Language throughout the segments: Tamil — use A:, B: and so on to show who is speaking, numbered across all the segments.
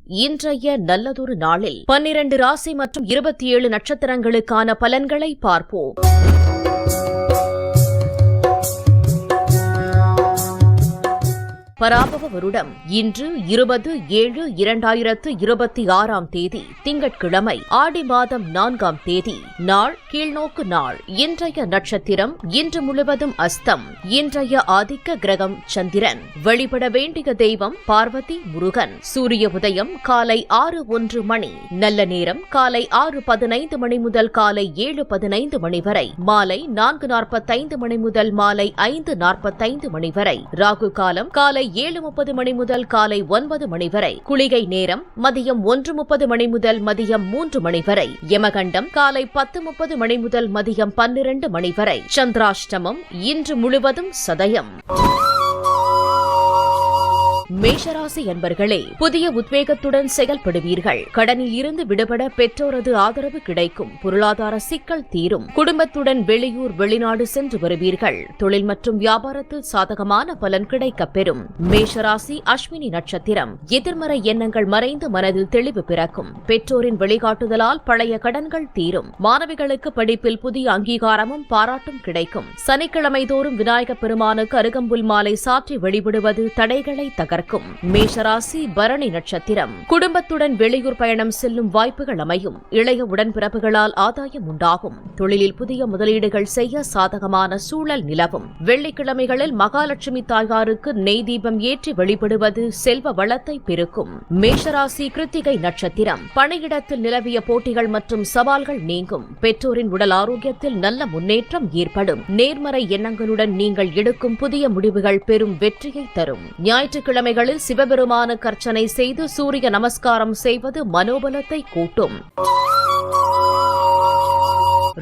A: இன்றைய நல்லதொரு நாளில் 12 ராசி மற்றும் 27 நட்சத்திரங்களுக்கான பலன்களை பார்ப்போம். பராபவ வருடம் இன்று 20/7/2026 திங்கட்கிழமை, ஆடி மாதம் 4ஆம் தேதி, நாள் கீழ்நோக்கு நாள். இன்றைய நட்சத்திரம் இன்று முழுவதும் அஸ்தம். இன்றைய ஆதிக்க கிரகம் சந்திரன். வழிபட வேண்டிய தெய்வம் பார்வதி முருகன். சூரிய உதயம் காலை 6:01 மணி. நல்ல நேரம் காலை 6:15 மணி முதல் காலை 7:15 மணி வரை. மாலை 4:45 மணி முதல் மாலை 5:45 மணி வரை. ராகு காலம் காலை 7:30 மணி முதல் காலை 9 மணி வரை. குளிகை நேரம் மதியம் 1:30 மணி முதல் மதியம் 3 மணி வரை. யமகண்டம் காலை 10:30 மணி முதல் மதியம் 12 மணி வரை. சந்திராஷ்டமம் இன்று முழுவதும் சதயம். மேஷராசி என்பர்களே, புதிய உத்வேகத்துடன் செயல்படுவீர்கள். கடனில் இருந்து விடுபட பெற்றோரது ஆதரவு கிடைக்கும். பொருளாதார சிக்கல் தீரும். குடும்பத்துடன் வெளியூர் வெளிநாடு சென்று வருவீர்கள். தொழில் மற்றும் வியாபாரத்தில் சாதகமான பலன் கிடைக்கப் பெறும். மேஷராசி அஸ்வினி நட்சத்திரம். எதிர்மறை எண்ணங்கள் மறைந்து மனதில் தெளிவு பிறக்கும். பெற்றோரின் வழிகாட்டுதலால் பழைய கடன்கள் தீரும். மாணவிகளுக்கு படிப்பில் புதிய அங்கீகாரமும் பாராட்டும் கிடைக்கும். சனிக்கிழமை தோறும் விநாயகப் பெருமானுக்கு அருகம்புல் மாலை சாற்றி வழிபடுவது தடைகளை தகர்க்கும். மேஷராசி பரணி நட்சத்திரம். குடும்பத்துடன் வெளியூர் பயணம் செல்லும் வாய்ப்புகள் அமையும். இளைய உடன்பிறப்புகளால் ஆதாயம் உண்டாகும். தொழிலில் புதிய முதலீடுகள் செய்ய சாதகமான சூழல் நிலவும். வெள்ளிக்கிழமைகளில் மகாலட்சுமி தாயாருக்கு நெய் தீபம் ஏற்றி வழிபடுவது செல்வ வளத்தை பெருக்கும். மேஷராசி கிருத்திகை நட்சத்திரம். பணியிடத்தில் நிலவிய போட்டிகள் மற்றும் சவால்கள் நீங்கும். பெற்றோரின் உடல் ஆரோக்கியத்தில் நல்ல முன்னேற்றம் ஏற்படும். நேர்மறை எண்ணங்களுடன் நீங்கள் எடுக்கும் புதிய முடிவுகள் பெரும் வெற்றியை தரும். ஞாயிற்றுக்கிழமை சிவபெருமானுக்கு அர்ச்சனை செய்து சூரிய நமஸ்காரம் செய்வது மனோபலத்தை கூட்டும்.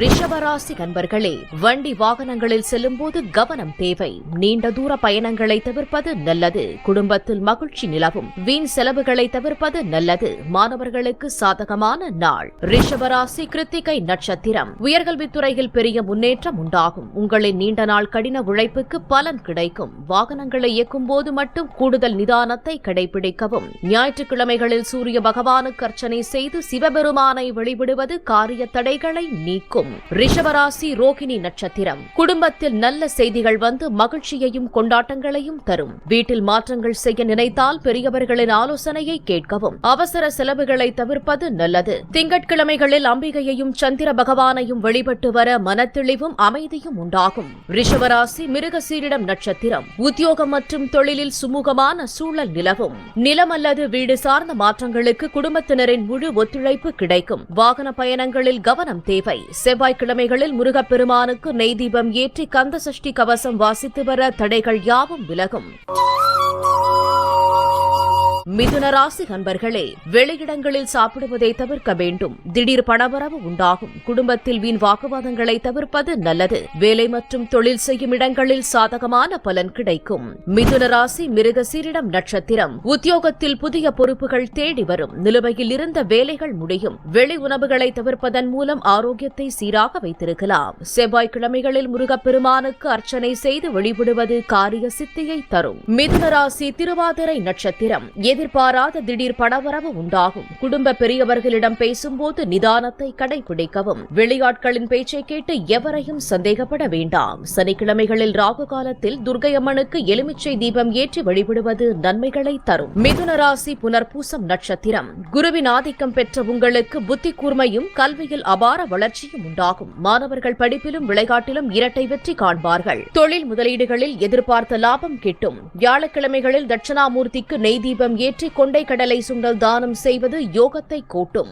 A: ரிஷபராசி அன்பர்களே, வண்டி வாகனங்களில் செல்லும்போது கவனம் தேவை. நீண்ட தூர பயணங்களை தவிர்ப்பது நல்லது. குடும்பத்தில் மகிழ்ச்சி நிலவும். வீண் செலவுகளை தவிர்ப்பது நல்லது. மாணவர்களுக்கு சாதகமான நாள். ரிஷபராசி கிருத்திகை நட்சத்திரம். உயர்கல்வித்துறையில் பெரிய முன்னேற்றம் உண்டாகும். உங்களின் நீண்ட நாள் கடின உழைப்புக்கு பலன் கிடைக்கும். வாகனங்களை இயக்கும் போது மட்டும் கூடுதல் நிதானத்தை கடைபிடிக்கவும். ஞாயிற்றுக்கிழமைகளில் சூரிய பகவானுக்கு அர்ச்சனை செய்து சிவபெருமானை வழிபடுவது காரிய தடைகளை நீக்கும். ரிஷபராசி ரோகிணி நட்சத்திரம். குடும்பத்தில் நல்ல செய்திகள் வந்து மகிழ்ச்சியையும் கொண்டாட்டங்களையும் தரும். வீட்டில் மாற்றங்கள் செய்ய நினைத்தால் பெரியவர்களின் ஆலோசனையை கேட்கவும். அவசர செலவுகளை தவிர்ப்பது நல்லது. திங்கட்கிழமைகளில் அம்பிகையையும் சந்திர பகவானையும் வழிபட்டு வர மனத்தெளிவும் அமைதியும் உண்டாகும். ரிஷபராசி மிருகசீரிடம் நட்சத்திரம். உத்தியோகம் மற்றும் தொழிலில் சுமூகமான சூழல் நிலவும். நிலம் அல்லது வீடு சார்ந்த மாற்றங்களுக்கு குடும்பத்தினரின் முழு ஒத்துழைப்பு கிடைக்கும். வாகன பயணங்களில் கவனம் தேவை. செவ்வாய்க்கிழமைகளில் முருகப்பெருமானுக்கு நெய் தீபம் ஏற்றி கந்த சஷ்டி கவசம் வாசித்து வர தடைகள் யாவும் விலகும். மிதுன ராசி அன்பர்களே, வெளியிடங்களில் சாப்பிடுவதை தவிர்க்க வேண்டும். திடீர் பணவரவு உண்டாகும். குடும்பத்தில் வீண் வாக்குவாதங்களை தவிர்ப்பது நல்லது. வேலை மற்றும் தொழில் செய்யும் இடங்களில் சாதகமான பலன் கிடைக்கும். மிதுன ராசி மிருகசீரிடம் நட்சத்திரம். உத்தியோகத்தில் புதிய பொறுப்புகள் தேடி வரும். நிலுவையில் இருந்த வேலைகள் முடியும். வெளி உணவுகளை தவிர்ப்பதன் மூலம் ஆரோக்கியத்தை சீராக வைத்திருக்கலாம். செவ்வாய்க்கிழமைகளில் முருகப்பெருமானுக்கு அர்ச்சனை செய்து வழிபடுவது காரிய சித்தியை தரும். மிதுன ராசி திருவாதிரை நட்சத்திரம். எதிர்பாராத திடீர் பணவரவு உண்டாகும். குடும்ப பெரியவர்களிடம் பேசும்போது நிதானத்தை கடைபிடிக்கவும். வெளியாட்களின் பேச்சை கேட்டு எவரையும் சந்தேகப்பட வேண்டாம். சனிக்கிழமைகளில் ராகு காலத்தில் துர்க்கையம்மனுக்கு எலுமிச்சை தீபம் ஏற்றி வழிபடுவது நன்மைகளை தரும். மிதுன ராசி புனர்பூசம் நட்சத்திரம். குருவின் ஆதிக்கம் பெற்ற உங்களுக்கு புத்தி கூர்மையும் கல்வியில் அபார வளர்ச்சியும் உண்டாகும். மாணவர்கள் படிப்பிலும் விளையாட்டிலும் இரட்டை வெற்றி காண்பார்கள். தொழில் முதலீடுகளில் எதிர்பார்த்த லாபம் கிட்டும். வியாழக்கிழமைகளில் தட்சிணாமூர்த்திக்கு நெய் தீபம் ஏற்றி கொண்டை கடலை சுண்டல் தானம் செய்வது யோகத்தை கூட்டும்.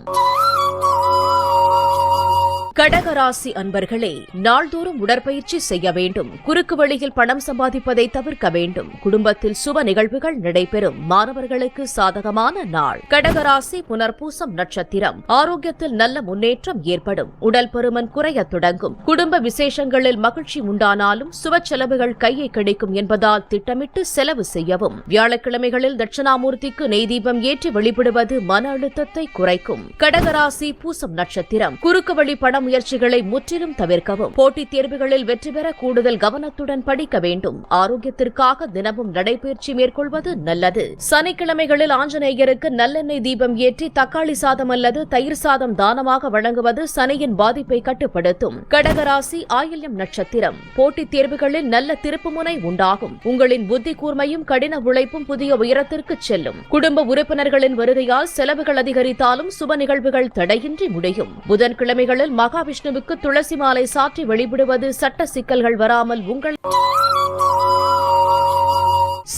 A: கடகராசி அன்பர்களே, நாள்தோறும் உடற்பயிற்சி செய்ய வேண்டும். குறுக்கு வழியில் பணம் சம்பாதிப்பதை தவிர்க்க வேண்டும். குடும்பத்தில் சுப நிகழ்வுகள் நடைபெறும். மாணவர்களுக்கு சாதகமான நாள். கடகராசி புனர்பூசம் நட்சத்திரம். ஆரோக்கியத்தில் நல்ல முன்னேற்றம் ஏற்படும். உடல் பருமன் குறைய தொடங்கும். குடும்ப விசேஷங்களில் மகிழ்ச்சி உண்டானாலும் சுப செலவுகள் கையை கிடைக்கும் என்பதால் திட்டமிட்டு செலவு செய்யவும். வியாழக்கிழமைகளில் தட்சிணாமூர்த்திக்கு நெய் தீபம் ஏற்றி வழிபடுவது மன அழுத்தத்தை குறைக்கும். கடகராசி பூசம் நட்சத்திரம். குறுக்கு வழி பணம் முயற்சிகளை முற்றிலும் தவிர்க்கவும். போட்டித் தேர்வுகளில் வெற்றி பெற கூடுதல் கவனத்துடன் படிக்க வேண்டும். ஆரோக்கியத்திற்காக தினமும் நடைபயிற்சி மேற்கொள்வது நல்லது. சனிக்கிழமைகளில் ஆஞ்சநேயருக்கு நல்லெண்ணெய் தீபம் ஏற்றி தக்காளி சாதம் அல்லது தயிர் சாதம் தானமாக வழங்குவது சனியின் பாதிப்பை கட்டுப்படுத்தும். கடகராசி ஆயில்யம் நட்சத்திரம். போட்டித் தேர்வுகளில் நல்ல திருப்புமுனை உண்டாகும். உங்களின் புத்தி கூர்மையும் கடின உழைப்பும் புதிய உயரத்திற்கு செல்லும். குடும்ப உறுப்பினர்களின் வருகையால் செலவுகள் அதிகரித்தாலும் சுப நிகழ்வுகள் தடையின்றி முடியும். புதன்கிழமைகளில் மகாவிஷ்ணுவுக்கு துளசி மாலை சாற்றி வழிபடுவது சட்ட சிக்கல்கள் வராமல் உங்கள்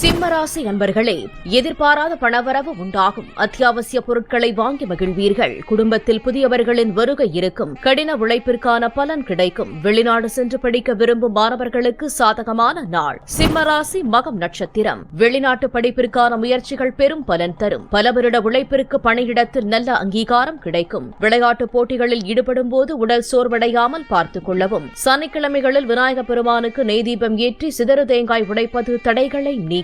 A: சிம்மராசி அன்பர்களே, எதிர்பாராத பணவரவு உண்டாகும். அத்தியாவசிய பொருட்களை வாங்கி மகிழ்வீர்கள். குடும்பத்தில் புதியவர்களின் வருகை இருக்கும். கடின உழைப்பிற்கான பலன் கிடைக்கும். வெளிநாடு சென்று படிக்க விரும்பும் மாணவர்களுக்கு சாதகமான நாள். சிம்மராசி மகம் நட்சத்திரம். வெளிநாட்டு படிப்பிற்கான முயற்சிகள் பெரும் பலன் தரும். பல வருட உழைப்பிற்கு பணியிடத்தில் நல்ல அங்கீகாரம் கிடைக்கும். விளையாட்டுப் போட்டிகளில் ஈடுபடும் போது உடல் சோர்வடையாமல் பார்த்துக் கொள்ளவும். சனிக்கிழமைகளில் விநாயகப் பெருமானுக்கு நெய் தீபம் ஏற்றி சிதறு தேங்காய் உடைப்பது தடைகளை நீக்கும்.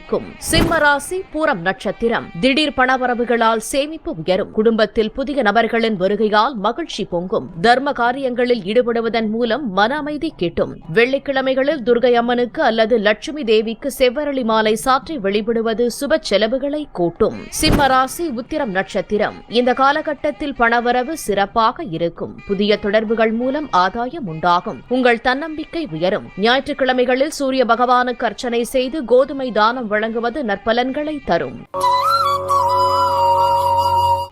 A: சிம்மராசி பூரம் நட்சத்திரம். திடீர் பணவரவுகளால் சேமிப்பு உயரும். குடும்பத்தில் புதிய நபர்களின் வருகையால் மகிழ்ச்சி பொங்கும். தர்ம காரியங்களில் ஈடுபடுவதன் மூலம் மன அமைதி கிட்டும். வெள்ளிக்கிழமைகளில் துர்கை அம்மனுக்கு அல்லது லட்சுமி தேவிக்கு செவ்வரளி மாலை சாற்றி வழிபடுவது சுப செலவுகளை கூட்டும். சிம்மராசி உத்திரம் நட்சத்திரம். இந்த காலகட்டத்தில் பணவரவு சிறப்பாக இருக்கும். புதிய தொடர்புகள் மூலம் ஆதாயம் உண்டாகும். உங்கள் தன்னம்பிக்கை உயரும். ஞாயிற்றுக்கிழமைகளில் சூரிய பகவானுக்கு அர்ச்சனை செய்து கோதுமை தானம் வழங்குவது நற்பலன்களை தரும்.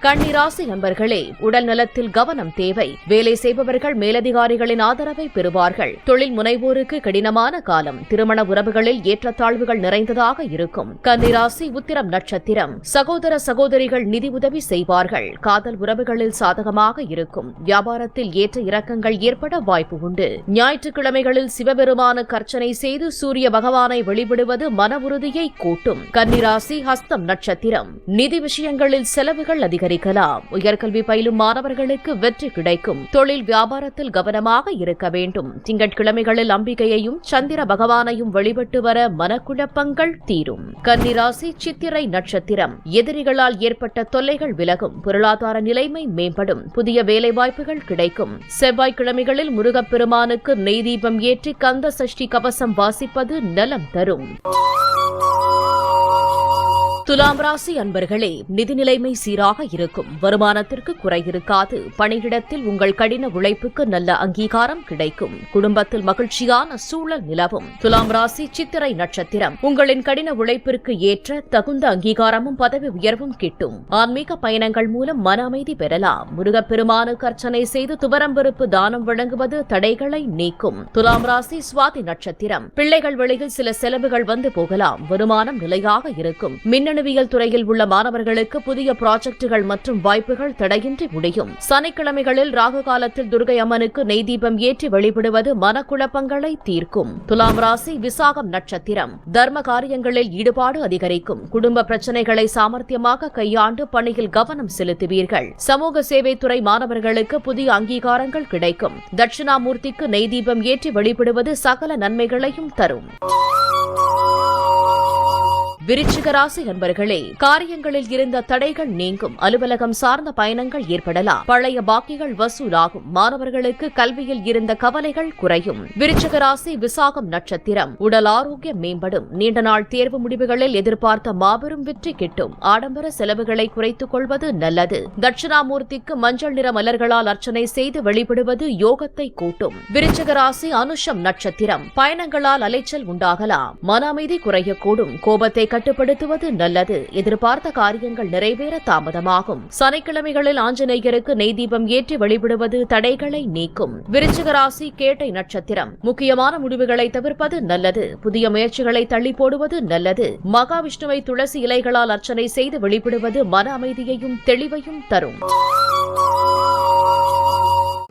A: கன்னிராசி நண்பர்களே, உடல் நலத்தில் கவனம் தேவை. வேலை செய்பவர்கள் மேலதிகாரிகளின் ஆதரவை பெறுவார்கள். தொழில் முனைவோருக்கு கடினமான காலம். திருமண உறவுகளில் ஏற்றத்தாழ்வுகள் நிறைந்ததாக இருக்கும். கன்னிராசி உத்திரம் நட்சத்திரம். சகோதர சகோதரிகள் நிதி உதவி செய்வார்கள். காதல் உறவுகளில் சாதகமாக இருக்கும். வியாபாரத்தில் ஏற்ற இறக்கங்கள் ஏற்பட வாய்ப்பு உண்டு. ஞாயிற்றுக்கிழமைகளில் சிவபெருமானுக்கு அர்ச்சனை செய்து சூரிய பகவானை வழிபடுவது மன உறுதியை கூட்டும். கன்னிராசி ஹஸ்தம் நட்சத்திரம். நிதி விஷயங்களில் செலவுகள் அதிகரிக்கும். உயர்கல்வி பயிலும் மாணவர்களுக்கு வெற்றி கிடைக்கும். தொழில் வியாபாரத்தில் கவனமாக இருக்க வேண்டும். திங்கட்கிழமைகளில் அம்பிகையையும் சந்திர பகவானையும் வழிபட்டு வர மனக்குழப்பங்கள் தீரும். கன்னிராசி சித்திரை நட்சத்திரம். எதிரிகளால் ஏற்பட்ட தொல்லைகள் விலகும். பொருளாதார நிலைமை மேம்படும். புதிய வேலைவாய்ப்புகள் கிடைக்கும். செவ்வாய்க்கிழமைகளில் முருகப்பெருமானுக்கு நெய் தீபம் ஏற்றி கந்த சஷ்டி கவசம் வாசிப்பது நலம் தரும். துலாம் ராசி அன்பர்களே, நிதி நிலைமை சீராக இருக்கும். வருமானத்திற்கு குறை இருக்காது. பணியிடத்தில் உங்கள் கடின உழைப்புக்கு நல்ல அங்கீகாரம் கிடைக்கும். குடும்பத்தில் மகிழ்ச்சியான சூழல் நிலவும். துலாம் ராசி சித்திரை நட்சத்திரம். உங்களின் கடின உழைப்பிற்கு ஏற்ற தகுந்த அங்கீகாரமும் பதவி உயர்வும் கிட்டும். ஆன்மீக பயணங்கள் மூலம் மன அமைதி பெறலாம். முருகப்பெருமானுக்கு அர்ச்சனை செய்து துவரம்பருப்பு தானம் வழங்குவது தடைகளை நீக்கும். துலாம் ராசி சுவாதி நட்சத்திரம். பிள்ளைகள் வழியில் சில செலவுகள் வந்து போகலாம். வருமானம் நிலையாக இருக்கும். மின்னணுவியல் துறையில் உள்ள மாணவர்களுக்கு புதிய ப்ராஜெக்டுகள் மற்றும் வாய்ப்புகள் தடையின்றி முடியும். சனிக்கிழமைகளில் ராகு காலத்தில் துர்கை அம்மனுக்கு நெய் தீபம் ஏற்றி வழிபடுவது மனக்குழப்பங்களை தீர்க்கும். துலாம் ராசி விசாகம் நட்சத்திரம். தர்ம காரியங்களில் ஈடுபாடு அதிகரிக்கும். குடும்ப பிரச்சனைகளை சாமர்த்தியமாக கையாண்டு பணியில் கவனம் செலுத்துவீர்கள். சமூக சேவை துறை மாணவர்களுக்கு புதிய அங்கீகாரங்கள் கிடைக்கும். தட்சிணாமூர்த்திக்கு நெய் தீபம் ஏற்றி வழிபடுவது சகல நன்மைகளையும் தரும். விருச்சிக ராசி அன்பர்களே, காரியங்களில் இருந்த தடைகள் நீங்கும். அலுவலகம் சார்ந்த பயணங்கள் ஏற்படலாம். பழைய பாக்கிகள் வசூலாகும். மாணவர்களுக்கு கல்வியில் இருந்த கவலைகள் குறையும். விருச்சிக ராசி விசாகம் நட்சத்திரம். உடல் ஆரோக்கியம் மேம்படும். நீண்ட நாள் தேர்வு முடிவுகளில் எதிர்பார்த்த மாபெரும் வெற்றி கிட்டும். ஆடம்பர செலவுகளை குறைத்துக் கொள்வது நல்லது. தட்சிணாமூர்த்திக்கு மஞ்சள் நிற மலர்களால் அர்ச்சனை செய்து வழிபடுவது யோகத்தை கூட்டும். விருச்சிக ராசி அனுஷம் நட்சத்திரம். பயணங்களால் அலைச்சல் உண்டாகலாம். மன அமைதி குறையக்கூடும். கோபத்தை கட்டுப்படுத்துவது நல்லது. எதிர்பார்த்த காரியங்கள் நிறைவேற தாமதமாகும். சனிக்கிழமைகளில் ஆஞ்சநேயருக்கு நெய் தீபம் ஏற்றி வழிபடுவது தடைகளை நீக்கும். விருச்சிக ராசி கேட்டை நட்சத்திரம். முக்கியமான முடிவுகளை தவிர்ப்பது நல்லது. புதிய முயற்சிகளை தள்ளி போடுவது நல்லது. மகாவிஷ்ணுவை துளசி இலைகளால் அர்ச்சனை செய்து வழிபடுவது மன அமைதியையும் தெளிவையும் தரும்.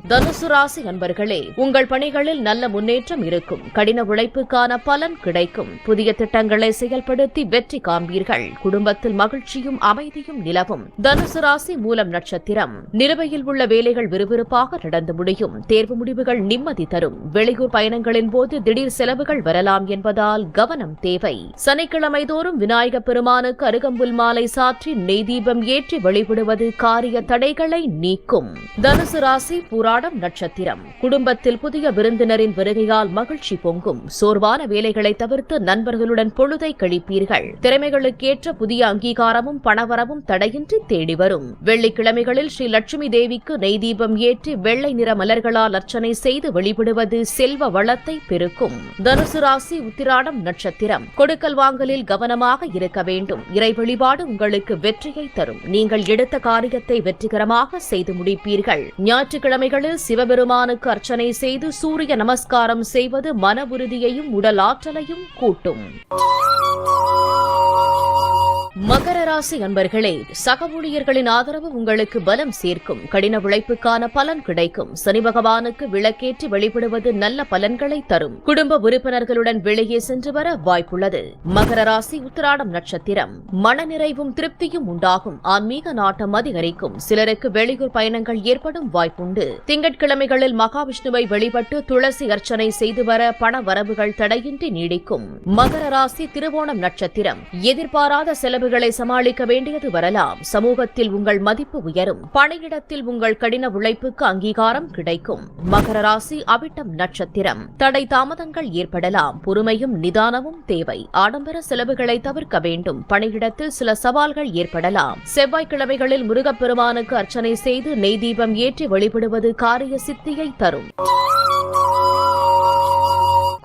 A: தனுசு ராசி அன்பர்களே, உங்கள் பணிகளில் நல்ல முன்னேற்றம் இருக்கும். கடின உழைப்புக்கான பலன் கிடைக்கும். புதிய திட்டங்களை செயல்படுத்தி வெற்றி காண்பீர்கள். குடும்பத்தில் மகிழ்ச்சியும் அமைதியும் நிலவும். தனுசு ராசி மூலம் நட்சத்திரம். நிலுவையில் உள்ள வேலைகள் விறுவிறுப்பாக நடந்து முடியும். தேர்வு முடிவுகள் நிம்மதி தரும். வெளியூர் பயணங்களின் போது திடீர் செலவுகள் வரலாம் என்பதால் கவனம் தேவை. சனிக்கிழமை தோறும் விநாயக பெருமானுக்கு அருகம்புல் மாலை சாற்றி நெய் தீபம் ஏற்றி வழிபடுவது காரிய தடைகளை நீக்கும். தனுசு ராசி புராண உத்திராடம் நட்சத்திரம். குடும்பத்தில் புதிய விருந்தினரின் வருகையால் மகிழ்ச்சி பொங்கும். சோர்வான வேலைகளை தவிர்த்து நண்பர்களுடன் பொழுதை கழிப்பீர்கள். திறமைகளுக்கேற்ற புதிய அங்கீகாரமும் பணவரவும் தடையின்றி தேடி வரும். வெள்ளிக்கிழமைகளில் ஸ்ரீ லட்சுமி தேவிக்கு நெய் தீபம் ஏற்றி வெள்ளை நிற மலர்களால் அர்ச்சனை செய்து வழிபடுவது செல்வ வளத்தை பெருக்கும். தனுசு ராசி உத்திராடம் நட்சத்திரம். கொடுக்கல் வாங்கலில் கவனமாக இருக்க வேண்டும். இறை வழிபாடு உங்களுக்கு வெற்றியை தரும். நீங்கள் எடுத்த காரியத்தை வெற்றிகரமாக செய்து முடிப்பீர்கள். ஞாயிற்றுக்கிழமைகளில் சிவபெருமானுக்கு அர்ச்சனை செய்து சூரிய நமஸ்காரம் செய்வது மன உறுதியையும் உடல் ஆற்றலையும் கூட்டும். மகர ராசி அன்பர்களே, சக ஊழியர்களின் ஆதரவு உங்களுக்கு பலம் சேர்க்கும். கடின உழைப்புக்கான பலன் கிடைக்கும். சனி பகவானுக்கு விளக்கேற்றி வழிபடுவது நல்ல பலன்களை தரும். குடும்ப உறுப்பினர்களுடன் வெளியே சென்று வர வாய்ப்புள்ளது. மகர ராசி உத்திராடம் நட்சத்திரம். மனநிறைவும் திருப்தியும் உண்டாகும். ஆன்மீக நாட்டம் அதிகரிக்கும். சிலருக்கு வெளியூர் பயணங்கள் ஏற்படும் வாய்ப்புண்டு. திங்கட்கிழமைகளில் மகாவிஷ்ணுவை வழிபட்டு துளசி அர்ச்சனை செய்து வர பண வரவுகள் தடையின்றி நீடிக்கும். மகர ராசி திருவோணம் நட்சத்திரம். எதிர்பாராத செலவுகளை சமாளிக்க வேண்டியது வரலாம். சமூகத்தில் உங்கள் மதிப்பு உயரும். பணியிடத்தில் உங்கள் கடின உழைப்புக்கு அங்கீகாரம் கிடைக்கும். மகர ராசி அவிட்டம் நட்சத்திரம். தடை தாமதங்கள் ஏற்படலாம். பொறுமையும் நிதானமும் தேவை. ஆடம்பர செலவுகளை தவிர்க்க வேண்டும். பணியிடத்தில் சில சவால்கள் ஏற்படலாம். செவ்வாய்க்கிழமைகளில் முருகப்பெருமானுக்கு அர்ச்சனை செய்து நெய் தீபம் ஏற்றி வழிபடுவது காரிய சித்தியை தரும்.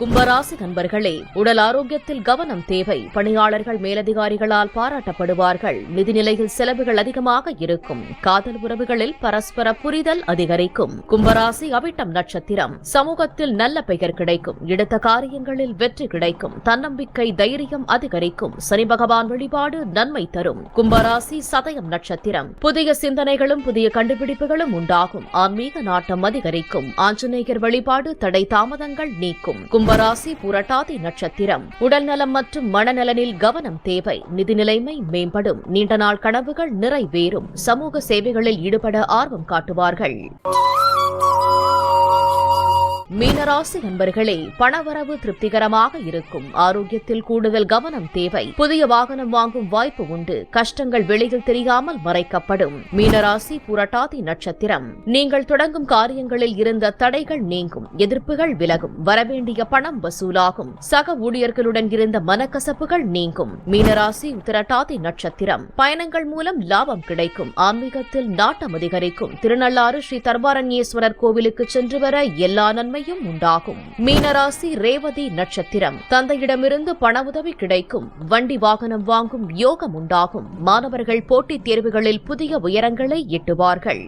A: கும்பராசி நண்பர்களே, உடல் ஆரோக்கியத்தில் கவனம் தேவை. பணியாளர்கள் மேலதிகாரிகளால் பாராட்டப்படுவார்கள். நிதிநிலையில் செலவுகள் அதிகமாக இருக்கும். காதல் உறவுகளில் பரஸ்பர புரிதல் அதிகரிக்கும். கும்பராசி அவிட்டம் நட்சத்திரம். சமூகத்தில் நல்ல பெயர் கிடைக்கும். எடுத்த காரியங்களில் வெற்றி கிடைக்கும். தன்னம்பிக்கை தைரியம் அதிகரிக்கும். சனி பகவான் வழிபாடு நன்மை தரும். கும்பராசி சதயம் நட்சத்திரம். புதிய சிந்தனைகளும் புதிய கண்டுபிடிப்புகளும் உண்டாகும். ஆன்மீக நாட்டம் அதிகரிக்கும். ஆஞ்சநேயர் வழிபாடு தடை தாமதங்கள் நீக்கும். கும்பராசி புரட்டாதி நட்சத்திரம். உடல்நலம் மற்றும் மனநலனில் கவனம் தேவை. நிதி நிலைமை மேம்படும். நீண்ட நாள் கனவுகள் நிறைவேறும். சமூக சேவைகளில் ஈடுபட ஆர்வம் காட்டுவார்கள். மீனராசி நண்பர்களே, பணவரவு திருப்திகரமாக இருக்கும். ஆரோக்கியத்தில் கூடுதல் கவனம் தேவை. புதிய வாகனம் வாங்கும் வாய்ப்பு உண்டு. கஷ்டங்கள் வெளியில் தெரியாமல் மறைக்கப்படும். மீனராசி புரட்டாதி நட்சத்திரம். நீங்கள் தொடங்கும் காரியங்களில் இருந்த தடைகள் நீங்கும். எதிர்ப்புகள் விலகும். வரவேண்டிய பணம் வசூலாகும். சக ஊழியர்களுடன் இருந்த மனக்கசப்புகள் நீங்கும். மீனராசி உத்திரட்டாதி நட்சத்திரம். பயணங்கள் மூலம் லாபம் கிடைக்கும். ஆன்மீகத்தில் நாட்டம் அதிகரிக்கும். திருநள்ளாறு ஸ்ரீ தர்பாரண்யேஸ்வரர் கோவிலுக்கு சென்று வர எல்லா நன்மை உண்டாகும். மீனராசி ரேவதி நட்சத்திரம். தந்தையிடமிருந்து பண உதவி கிடைக்கும். வண்டி வாகனம் வாங்கும் யோகம் உண்டாகும். மாணவர்கள் போட்டித் தேர்வுகளில் புதிய உயரங்களை எட்டுவார்கள்.